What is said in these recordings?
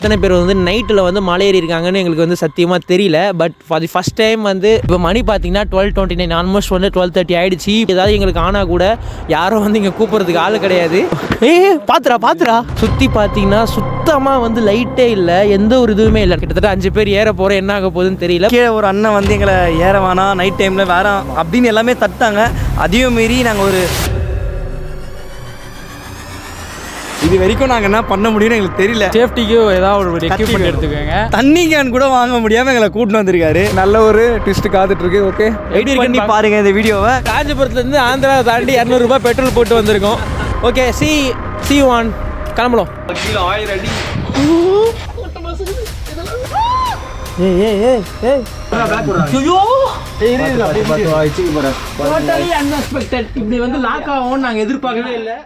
எத்தனை பேர் வந்து நைட்டில் வந்து மலை ஏறி இருக்காங்கன்னு எங்களுக்கு வந்து சத்தியமாக தெரியல. But for the first time வந்து இப்போ மணி பார்த்தீங்கன்னா 12:29 ஆல்மோஸ்ட் வந்து 12:30 ஆகிடுச்சு. ஏதாவது எங்களுக்கு ஆனால் கூட யாரும் வந்து இங்கே கூப்பிட்றதுக்கு ஆள் கிடையாது. பாத்துரா சுற்றி பார்த்தீங்கன்னா சுத்தமாக வந்து லைட்டே இல்லை, எந்த ஒரு இதுவுமே இல்லை. கிட்டத்தட்ட 5 பேர் ஏற போகிறோம், என்ன ஆக போகுதுன்னு தெரியல. கீழே ஒரு அண்ணன் வந்து எங்களை ஏற வேணாம், நைட் டைமில் வேற அப்படின்னு எல்லாமே தட்டாங்க. அதையும் மீறி நாங்கள் ஒரு இது வரைக்கும் நாங்கள் என்ன பண்ண முடியும்னு எங்களுக்கு தெரியல. சேஃப்டிக்கு ஏதாவது ஒரு எக்யூப்மெண்ட் எடுத்துக்கோங்க. தண்ணி கேன் கூட வாங்க முடியாமல் எங்களை கூட்டின்னு வந்திருக்காரு. நல்ல ஒரு ட்விஸ்ட் காத்துட்டு இருக்கு. ஓகே, வெயிட் பண்ணி பாருங்க இந்த வீடியோவை. காஞ்சிபுரத்துலேருந்து ஆந்திரா தாண்டி 200 ரூபாய் பெட்ரோல் போட்டு வந்திருக்கோம். ஓகே, சி ஒன் கிளம்பலாம். இப்படி வந்து லாக் ஆகும் நாங்கள் எதிர்பார்க்கவே இல்லை.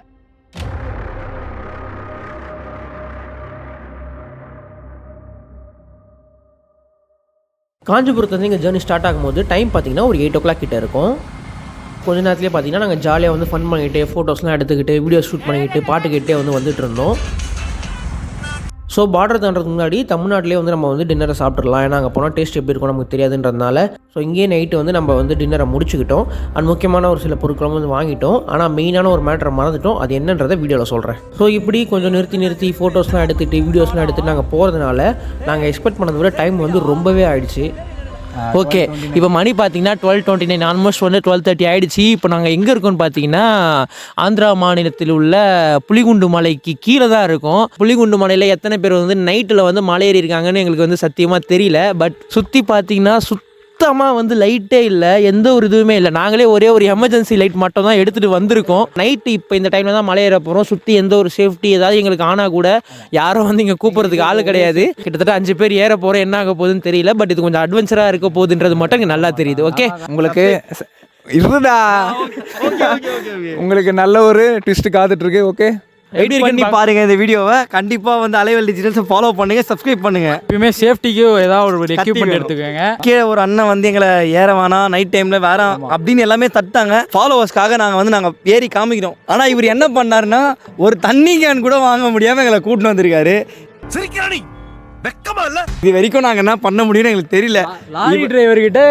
காஞ்சிபுரத்துலேருந்து எங்கள் ஜேர்னி ஸ்டார்ட் ஆகும்போது டைம் பார்த்தீங்கன்னா ஒரு 8 o'clock கிட்ட இருக்கும். கொஞ்ச நேரத்துலேயே பார்த்தீங்கன்னா நாங்கள் ஜாலியாக வந்து ஃபன் பண்ணிக்கிட்டு ஃபோட்டோஸ்லாம் எடுத்துக்கிட்டு வீடியோ ஷூட் பண்ணிக்கிட்டு பாட்டு கேட்டே வந்து வந்துட்டு இருந்தோம். ஸோ பார்டர் தாண்டதுக்கு முன்னாடி தமிழ்நாட்டிலே வந்து நம்ம வந்து டின்னரை சாப்பிட்றலாம். ஏன்னா அங்கே போனால் டேஸ்ட் எப்படி இருக்கும் நமக்கு தெரியாதுன்றதுனால ஸோ இங்கேயே நைட்டு வந்து நம்ம வந்து டின்னரை முடிச்சுக்கிட்டோம். அண்ட் முக்கியமான ஒரு சில பொருட்களும் வந்து வாங்கிட்டோம். ஆனால் மெயினான ஒரு மேட்டரை மறந்துட்டோம். அது என்னன்றதை வீடியோவில் சொல்கிறேன். ஸோ இப்படி கொஞ்சம் நிறுத்தி ஃபோட்டோஸ்லாம் எடுத்துகிட்டு வீடியோஸ்லாம் எடுத்துகிட்டு நாங்கள் போகிறதுனால நாங்கள் எக்ஸ்பெக்ட் பண்ணதை விட டைம் வந்து ரொம்பவே ஆயிடுச்சு. ஓகே, இப்போ மணி பார்த்தீங்கன்னா 12:29 ஆல்மோஸ்ட் வந்து 12:30 ஆகிடுச்சு. இப்போ நாங்கள் எங்கே இருக்கோம்னு பார்த்தீங்கன்னா ஆந்திரா மாநிலத்தில் உள்ள புலிகுண்டு மலைக்கு கீழே தான் இருக்கோம். புலிகுண்டு மலையில் எத்தனை பேர் வந்து நைட்டில் வந்து மலை ஏறி இருக்காங்கன்னு எங்களுக்கு வந்து சத்தியமாக தெரியல. பட் சுற்றி பார்த்தீங்கன்னா சுத்தமாக வந்து லைட்டே இல்லை, எந்த ஒரு இதுவுமே இல்லை. நாங்களே ஒரே ஒரு எமர்ஜென்சி லைட் மட்டும் தான் எடுத்துகிட்டு வந்திருக்கோம். நைட்டு இப்போ இந்த டைமில் தான் மலை ஏற போகிறோம். சுற்றி எந்த ஒரு சேஃப்டி ஏதாவது எங்களுக்கு ஆனால் கூட யாரும் வந்து இங்கே கூப்பிட்றதுக்கு ஆள் கிடையாது. கிட்டத்தட்ட 5 பேர் ஏற போகிறோம், என்ன ஆக போகுதுன்னு தெரியல. பட் இது கொஞ்சம் அட்வென்ச்சராக இருக்க போகுதுன்றது மட்டும் எனக்கு நல்லா தெரியுது. ஓகே, உங்களுக்கு இருடா, உங்களுக்கு நல்ல ஒரு ட்விஸ்ட் காத்துட்டு இருக்கு. ஓகே, வெயிட் பண்ணி பாருங்க இந்த வீடியோவை. கண்டிப்பாக வந்து அலைவல் டிஜிட்டல்ஸை ஃபாலோ பண்ணுங்க, சப்ஸ்கிரைப் பண்ணுங்க. எப்பயுமே சேஃப்டிக்கு ஏதாவது ஒரு எக்யூப்மெண்ட் எடுத்துக்கோங்க. கீழே ஒரு அண்ணன் வந்து எங்களை ஏற வேணாம், நைட் டைமில் வேற அப்படின்னு எல்லாமே தட்டாங்க. ஃபாலோவர்ஸ்க்காக நாங்கள் ஏறி காமிக்கிறோம். ஆனால் இவர் என்ன பண்ணாருன்னா ஒரு தண்ணி கேன் கூட வாங்க முடியாமல் எங்களை கூட்டின்னு வந்திருக்காரு. இது வரைக்கும் நாங்கள் என்ன பண்ண முடியும்னு எங்களுக்கு தெரியல. லாரி டிரைவர் கிட்ட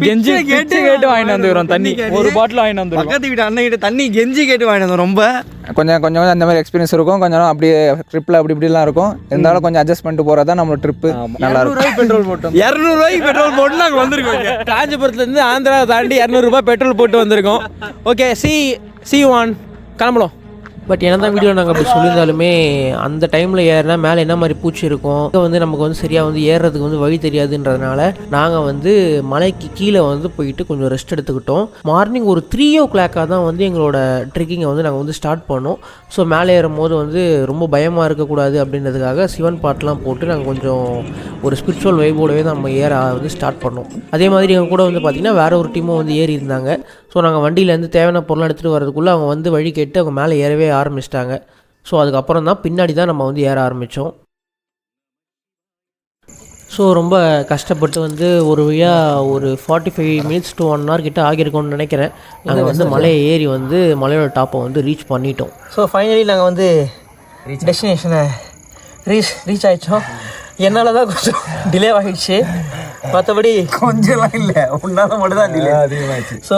கெஞ்சி கேட்டு வாங்கிட்டு வந்துடுறோம். தண்ணி ஒரு பாட்டில் வாங்கிட்டு வந்துடும். பக்கத்து வீட்டு அண்ணன் கிட்ட தண்ணி கெஞ்சி கேட்டு வாங்கிட்டு வந்தோம். ரொம்ப கொஞ்சம் அந்த மாதிரி எக்ஸ்பீரியன்ஸ் இருக்கும். கொஞ்சம் அப்படியே ட்ரிப்பில் இப்படிலாம் இருக்கும். இருந்தாலும் கொஞ்சம் அட்ஜஸ்ட் பண்ணிட்டு போகிறது தான் நம்மளோட ட்ரிப்பு. நல்லா இருக்கும். பெட்ரோல் போட்டோம், 200 ரூபாய்க்கு பெட்ரோல் போட்டு நாங்கள் வந்திருக்கோம். காஞ்சிபுரத்துலேருந்து ஆந்திரா தாண்டி 200 ரூபாய் பெட்ரோல் போட்டு வந்திருக்கோம். ஓகே, சி ஒன் கிளம்பலாம். பட் என்ன தான் வீடியோ நாங்கள் அப்படி சொல்லியிருந்தாலுமே அந்த டைமில் ஏறினா மேலே என்ன மாதிரி பூச்சி இருக்கும், இங்கே வந்து நமக்கு வந்து சரியாக வந்து ஏறுறதுக்கு வந்து வழி தெரியாதுன்றதுனால நாங்கள் வந்து மலைக்கு கீழே வந்து போயிட்டு கொஞ்சம் ரெஸ்ட் எடுத்துக்கிட்டோம். மார்னிங் ஒரு 3 o'clock தான் வந்து எங்களோட ட்ரெக்கிங்கை வந்து நாங்கள் வந்து ஸ்டார்ட் பண்ணோம். ஸோ மேலே ஏறும் போது வந்து ரொம்ப பயமாக இருக்கக்கூடாது அப்படின்றதுக்காக சிவன் பாட்டெலாம் போட்டு நாங்கள் கொஞ்சம் ஒரு ஸ்பிரிச்சுவல் வைபோடவே நம்ம ஏற வந்து ஸ்டார்ட் பண்ணோம். அதே மாதிரி எங்கள் கூட வந்து பார்த்திங்கன்னா வேறு ஒரு டீமும் வந்து ஏறி இருந்தாங்க. ஸோ நாங்கள் வண்டியிலேருந்து தேவையான பொருளாக எடுத்துகிட்டு வரதுக்குள்ளே அவங்க வந்து வழி கேட்டு அவங்க மேலே ஏறவே ஆரம்பிச்சிட்டாங்க. ஸோ அதுக்கப்புறம் தான் பின்னாடி தான் நம்ம வந்து ஏற ஆரம்பித்தோம். ஸோ ரொம்ப கஷ்டப்பட்டு வந்து ஒரு வழியாக ஒரு 45 minutes to 1 hour கிட்ட ஆகியிருக்கோம்னு நினைக்கிறேன். நாங்கள் வந்து மலையை ஏறி வந்து மலையோட டாப்பை வந்து ரீச் பண்ணிட்டோம். ஸோ ஃபைனலி நாங்கள் வந்து டெஸ்டினேஷனை ரீச் ஆகிட்டோம். என்னால் தான் கொஞ்சம் டிலே ஆகிடுச்சு, மற்றபடி கொஞ்சம்லாம் இல்லை, உன்னால மட்டும் தான் டிலே அதிகமாகிடுச்சு. ஸோ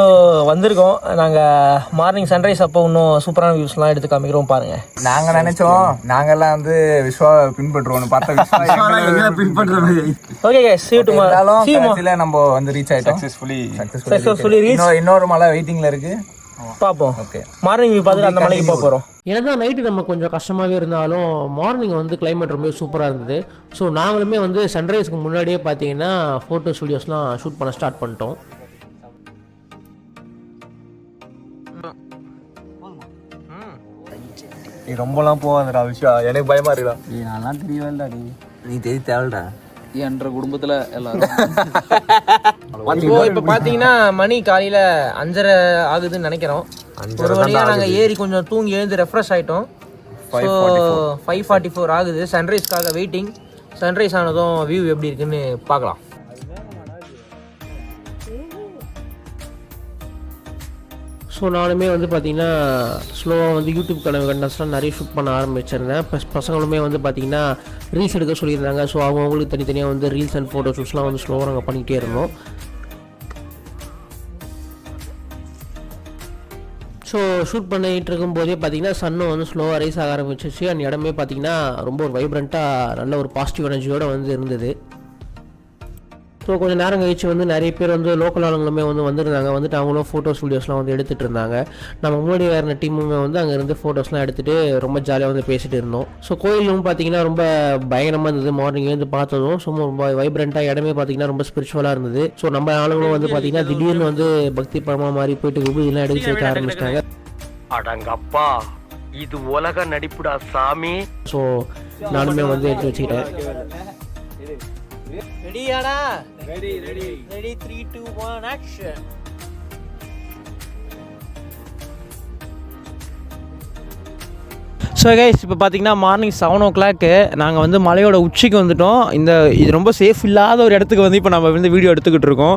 வந்திருக்கோம். நாங்கள் மார்னிங் சன்ரைஸ் அப்போ இன்னும் சூப்பரான வியூஸ்லாம் எடுத்து காமிக்கிறோம் பாருங்கள். நாங்கள் நினைச்சோம் நாங்கெல்லாம் வந்து விஸ்வா பின்பற்றுவோம்னு பார்த்தா பின்பற்ற மாதிரி. Okay guys, see you tomorrow. நம்ம வந்து ரீச் ஆயிட்டோம் சக்ஸஸ்ஃபுல்லி ரீச். இன்னொரு மலை வெயிட்டிங்ல இருக்கு, பார்ப்போம். ஓகே, மார்னிங் வியூ பார்த்துட்டு அந்த மலைக்கு போக போகிறோம். ஏன்னா நைட்டு நம்ம கொஞ்சம் கஷ்டமாகவே இருந்தாலும் மார்னிங் வந்து கிளைமேட் ரொம்ப சூப்பராக இருந்தது. ஸோ நாங்களுமே வந்து சன்ரைஸ்க்கு முன்னாடியே பார்த்தீங்கன்னா ஃபோட்டோஸ் வீடியோஸ்லாம் ஷூட் பண்ண ஸ்டார்ட் பண்ணிட்டோம். நீ ரொம்பலாம் போவாதடா விஷயா, எனக்கு பயமா இருக்குடா. நான்லாம் தெரியவேண்டா, நீ தெரிய தேவைடா என்ற குடும்பத்தில் எல்லாரும். இப்போ பார்த்தீங்கன்னா மணி காலையில் 5:30 ஆகுதுன்னு நினைக்கிறோம். ஒரு வழியாக நாங்கள் ஏறி கொஞ்சம் தூங்கி எழுந்து ரெஃப்ரெஷ் ஆகிட்டோம். ஸோ 5:44 ஆகுது. சன்ரைஸ்க்காக வெயிட்டிங். சன்ரைஸ் ஆனதும் வியூ எப்படி இருக்குன்னு பார்க்கலாம். ஸோ நானுமே வந்து பார்த்திங்கன்னா ஸ்லோவாக வந்து யூடியூப் கண்டென்ட்ஸ்லாம் நிறைய ஷூட் பண்ண ஆரம்பிச்சிருந்தேன். ப்ளஸ் பசங்களுமே வந்து பார்த்திங்கன்னா ரீல்ஸ் எடுக்க சொல்லியிருந்தாங்க. ஸோ அவங்களுக்கு தனித்தனியாக வந்து ரீல்ஸ் அண்ட் ஃபோட்டோ ஷூட்ஸ்லாம் வந்து ஸ்லோவாக நாங்கள் பண்ணிகிட்டே இருந்தோம். ஸோ ஷூட் பண்ணிகிட்டு இருக்கும்போதே பார்த்திங்கன்னா சன்னும் வந்து ஸ்லோவாக ரைஸ் ஆக ஆரம்பிச்சிச்சு. அந்த இடமே பார்த்திங்கன்னா ரொம்ப ஒரு வைப்ரண்ட்டாக நல்ல ஒரு பாசிட்டிவ் எனர்ஜியோடு வந்து இருந்தது. ஸோ கொஞ்சம் நேரம் கழிச்சு வந்து நிறைய பேர் வந்து லோக்கல் ஆளுங்களுமே வந்து வந்திருந்தாங்க. வந்துட்டு அவங்களும் ஃபோட்டோஸ் வீடியோஸ்லாம் வந்து எடுத்துகிட்டு இருந்தாங்க. நம்ம முன்னாடி வேறு டீமுமே வந்து அங்கே இருந்து ஃபோட்டோஸ்லாம் எடுத்துகிட்டு ரொம்ப ஜாலியாக வந்து பேசிகிட்டு இருந்தோம். ஸோ கோயிலும் பார்த்திங்கன்னா ரொம்ப பயங்கரமாக இருந்தது. மார்னிங் வந்து பார்த்ததும் சும்மா ரொம்ப வைப்ரண்ட்டாக இடமே பார்த்திங்கன்னா ரொம்ப ஸ்பிரிச்சுவலாக இருந்தது. ஸோ நம்ம ஆளுங்களும் வந்து பார்த்திங்கன்னா திடீர்னு வந்து பக்தி படமாக மாதிரி போயிட்டு விபூதிலாம் எடுத்து சேர்க்க ஆரம்பிச்சிட்டாங்க. அடங்கப்பா, இது உலக நடிப்புடா சாமி. ஸோ நானுமே வந்து எடுத்து வச்சுக்கிட்டேன். ரெடியாடா? Ready 3 2 1 action. ஸோ கைஸ் இப்போ பார்த்தீங்கன்னா மார்னிங் 7 o'clock நாங்கள் வந்து மலையோட உச்சிக்கு வந்துவிட்டோம். இது ரொம்ப சேஃப் இல்லாத ஒரு இடத்துக்கு வந்து இப்போ நம்ம வந்து வீடியோ எடுத்துக்கிட்டு இருக்கோம்.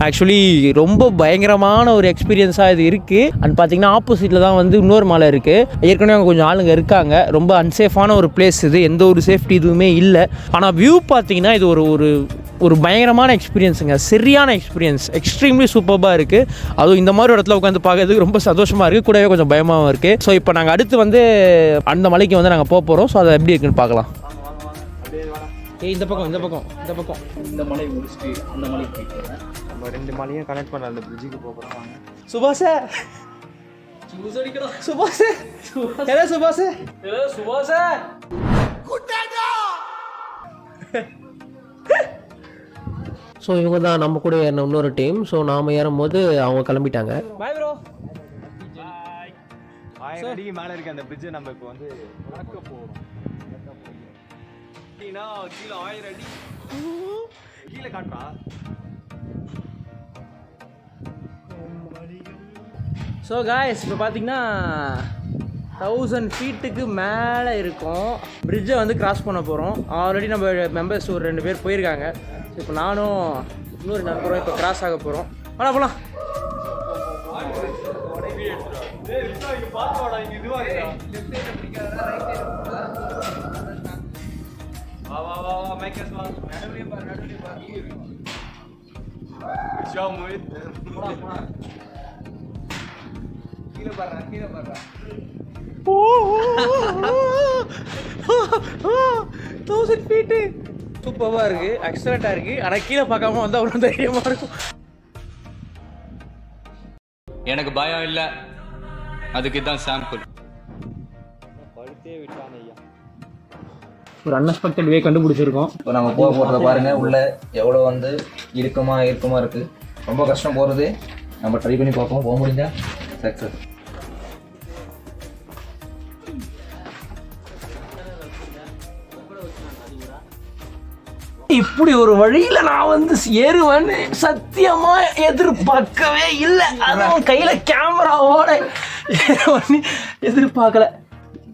ஆக்சுவலி ரொம்ப பயங்கரமான ஒரு எக்ஸ்பீரியன்ஸாக இது இருக்குது. அண்ட் பார்த்தீங்கன்னா ஆப்போசிட்டில் தான் வந்து இன்னொரு மலை இருக்குது. ஏற்கனவே அங்கே கொஞ்சம் ஆளுங்க இருக்காங்க. ரொம்ப அன்சேஃபான ஒரு பிளேஸ் இது. எந்த ஒரு சேஃப்டி இதுவுமே இல்லை. ஆனால் வியூ பார்த்தீங்கன்னா இது ஒரு பயங்கரமான எக்ஸ்பீரியன்ஸுங்க. சரியான எக்ஸ்பீரியன்ஸ், எக்ஸ்ட்ரீம்லி சூப்பராக இருக்குது. அதுவும் இந்த மாதிரி இடத்துல உட்காந்து பார்க்கறதுக்கு ரொம்ப சந்தோஷமாக இருக்குது, கூடவே கொஞ்சம் பயமாகவும் இருக்குது. ஸோ இப்போ நாங்கள் அடுத்து வந்து அந்த மலைக்கு வந்து நாங்கள் போகிறோம். ஸோ அதை எப்படி இருக்குன்னு பார்க்கலாம். இந்த பக்கம் இந்த மலை முடிச்சுட்டு அந்த மலைக்கு நம்ம 2 மலையும் கனெக்ட் பண்ண அந்த பிரிட்ஜுக்கு போகிறோம். வாங்க. சுபாஷே ஸோ இவங்க தான் நம்ம கூட ஏறின இன்னொரு டீம். ஸோ நாம் ஏறும்போது அவங்க கிளம்பிட்டாங்க. Bye bro. 1000 அடிக்கு மேலே இருக்க அந்த பிரிட்ஜை நம்ம இப்போ வந்து நடக்க போகிறோம். கீழே 1000 அடி கீழே காட்டுறா. ஸோ காய்ஸ் இப்போ பார்த்தீங்கன்னா 1000 ஃபீட்டுக்கு மேலே இருக்கும். பிரிட்ஜை வந்து கிராஸ் பண்ண போகிறோம். ஆல்ரெடி நம்ம மெம்பர்ஸ் ஒரு 2 பேர் போயிருக்காங்க. ஸோ இப்போ நானும் இன்னொரு நண்பரும் இப்போ கிராஸ் ஆக போகிறோம். போகலாம். கீழே பாரு. 1000 ஃபீட்டு சூப்பராக இருக்குது, எக்ஸலண்ட்டாக இருக்குது. ஆனால் கீழே பார்க்காம வந்து அவ்வளோ தைரியமாக இருக்கும். எனக்கு பயம் இல்லை, அதுக்கு தான் சாம்பிள். ஒரு அன்எக்ஸ்பெக்டட் வே கண்டுபிடிச்சிருக்கோம். இப்போ நம்ம போகிறத பாருங்கள். உள்ள எவ்வளோ வந்து இறுக்கமாக இருக்குது. ரொம்ப கஷ்டம் போகிறது. நம்ம ட்ரை பண்ணி பார்ப்போம். போக முடிஞ்சா சக்ஸஸ். இப்படி ஒரு வழியில நான் வந்து ஏறுவேன்னு சத்தியமா எதிர்பார்க்கவே இல்லை. அதுவும் கையில கேமராவோட ஏறுவேன்னு எதிர்பார்க்கல.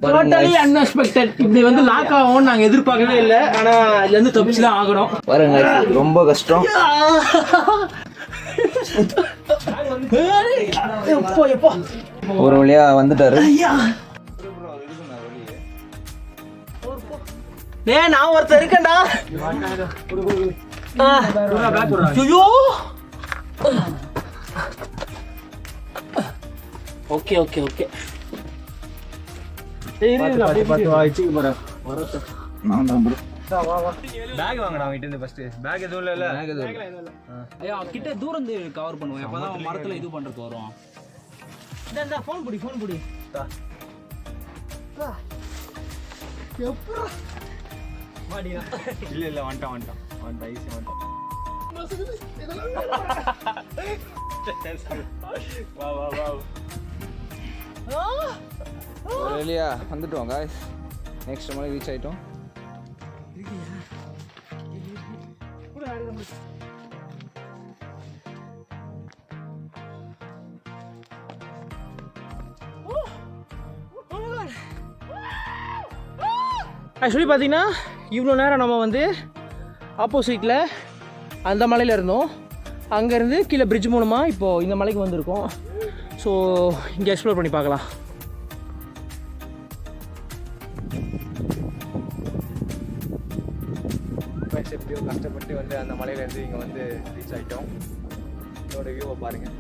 Totally unexpected. இப்படி வந்து லாக் ஆகும்னு நாங்கள் எதிர்பார்க்கவே இல்லை. ஆனால் இதுலேருந்து தப்பிச்சு தான் ஆகணும். பாருங்க, ரொம்ப கஷ்டம். ஒரு வழியா வந்துட்டாரு. நான் ஒருத்தர் இருக்கேன்டா. ஐயோ, ஓகே ஓகே ஓகே. பேக் வாங்கடா அவங்கிட்ட இருந்து ஃபர்ஸ்ட். பேக் எதுவும் இல்ல. ஐயா கிட்ட தூரம் கவர் பண்ணுவோம். அப்பதான் மரத்துல இது பண்றது வரும். இந்த ஃபோன் புடி. இல்ல வந்துட்டான் ஈஸி வந்துட்டான். ஒரு வழியா வந்துட்டோம் guys. நெக்ஸ்ட் மலை ரீச் ஆயிட்டோம். ஆக்சுவலி பார்த்தீங்கன்னா இவ்வளோ நேரம் நம்ம வந்து ஆப்போசிட்டில் அந்த மலையில் இருந்தோம். அங்கேருந்து கீழே பிரிட்ஜ் மூலமாக இப்போது இந்த மலைக்கு வந்திருக்கோம். ஸோ இங்கே எக்ஸ்ப்ளோர் பண்ணி பார்க்கலாம். எப்படியோ கஷ்டப்பட்டு வந்து அந்த மலையிலேருந்து இங்கே வந்து ரீச் ஆகிட்டோம். இதோட வியூவை பாருங்கள்.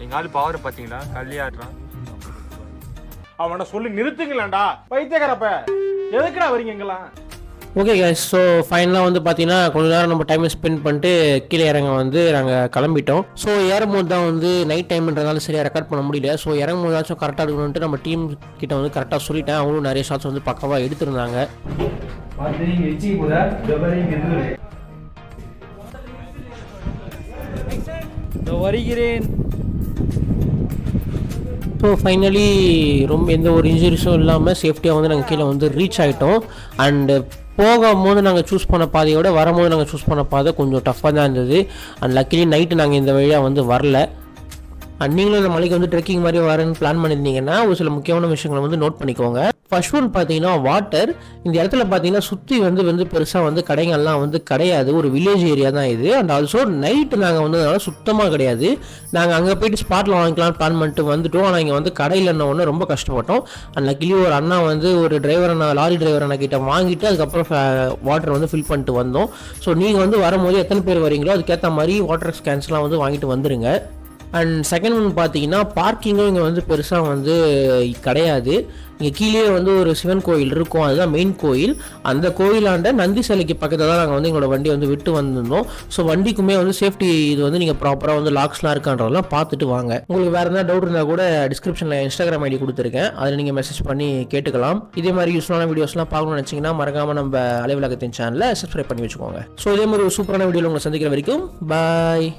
எங்க ஆளு பவர் பாத்தீங்களா? கல்லி ஆடுறான். அவனை சொல்லி நிறுத்துங்களேன்டா பைத்தியக்காரப்ப, எதுக்குடா வரீங்க எங்கெல்லாம்? ஓகே கைஸ், ஸோ ஃபைனலாக வந்து பார்த்தீங்கன்னா கொஞ்ச நேரம் நம்ம டைமை ஸ்பெண்ட் பண்ணிட்டு கீழே இறங்க வந்து நாங்கள் கிளம்பிட்டோம். ஸோ ஏறும்போது தான் வந்து நைட் டைம்ன்றதால சரியாக ரெக்கார்ட் பண்ண முடியல. ஸோ இறங்கும் போதாச்சும் கரெக்டாக இருக்கணும்ட்டு நம்ம டீம் கிட்ட வந்து கரெக்டாக சொல்லிட்டேன். அவங்களும் நிறைய ஷாட்ஸ் வந்து பக்கவாக எடுத்திருந்தாங்க. வருகிறேன். ஸோ ஃபைனலி ரொம்ப எந்த ஒரு இன்ஜுரிஸும் இல்லாமல் சேஃப்டியாக வந்து நாங்கள் கீழே வந்து ரீச் ஆகிட்டோம். அண்டு போகும்போது நாங்கள் சூஸ் பண்ண பாதையோட வரும்போது நாங்கள் சூஸ் பண்ண பாதை கொஞ்சம் டஃப்பாக தான் இருந்தது. அண்ட் லக்கிலி நைட்டு நாங்கள் இந்த வழியாக வந்து வரல. அண்ட் நீங்களும் இந்த மலைக்கு வந்து ட்ரெக்கிங் மாதிரி வரேன்னு பிளான் பண்ணியிருந்தீங்கன்னா ஒரு சில முக்கியமான விஷயங்களை வந்து நோட் பண்ணிக்கோங்க. ஃபர்ஸ்ட் ஒன் பார்த்தீங்கன்னா வாட்டர். இந்த இடத்துல பார்த்தீங்கன்னா சுற்றி வந்து பெருசாக வந்து கடைகள்லாம் வந்து கிடையாது. ஒரு வில்லேஜ் ஏரியா தான் இது. அண்ட் ஆல்சோ நைட்டு நாங்கள் வந்து அதனால் சுத்தமாக கிடையாது. நாங்கள் அங்கே போயிட்டு ஸ்பாட்டில் வாங்கிக்கலாம்னு பிளான் பண்ணிட்டு வந்துட்டோம். ஆனால் இங்கே வந்து கடையில் என்ன ஒன்று ரொம்ப கஷ்டப்பட்டோம். அண்ட் லக்கிலி ஒரு அண்ணா வந்து ஒரு டிரைவர் அண்ணா, லாரி டிரைவர் அண்ணா கிட்ட வாங்கிட்டு அதுக்கப்புறம் வாட்டர் வந்து ஃபில் பண்ணிட்டு வந்தோம். ஸோ நீங்கள் வந்து வரும்போது எத்தனை பேர் வரீங்களோ அதுக்கேற்ற மாதிரி வாட்டர் ஸ்கேன்ஸ்லாம் வந்து வாங்கிட்டு வந்துடுங்க. அண்ட் செகண்ட் ஒன்று பார்த்தீங்கன்னா பார்க்கிங்கும் இங்கே வந்து பெருசாக வந்து கிடையாது. இங்கே கீழே வந்து ஒரு சிவன் கோயில் இருக்கும், அதுதான் மெயின் கோயில். அந்த கோயிலாண்ட நந்தி சிலைக்கு பக்கத்தில் தான் நாங்கள் வந்து எங்களோட வண்டியை வந்து விட்டு வந்திருந்தோம். ஸோ வண்டிக்குமே வந்து சேஃப்டி இது வந்து நீங்கள் ப்ராப்பராக வந்து லாக்ஸ்லாம் இருக்கான்றதெல்லாம் பார்த்துட்டு வாங்க. உங்களுக்கு வேறு எதாவது டவுட் இருந்தால் கூட டிஸ்கிரிப்ஷனில் இன்ஸ்டாகிராம் ஐடி கொடுத்துருக்கேன், அதில் நீங்கள் மெசேஜ் பண்ணி கேட்டுக்கலாம். இதே மாதிரி யூஸ்ஃபுல்லான வீடியோஸ்லாம் பார்க்கணும்னு நினச்சிங்கன்னா மறக்காமல் நம்ம அலைவிலகத்தின் சேனலை சப்ஸ்கிரைப் பண்ணி வச்சுக்கோங்க. ஸோ இதே மாதிரி ஒரு சூப்பரான வீடியோவில் உங்களை சந்திக்கிற வரைக்கும் பாய்.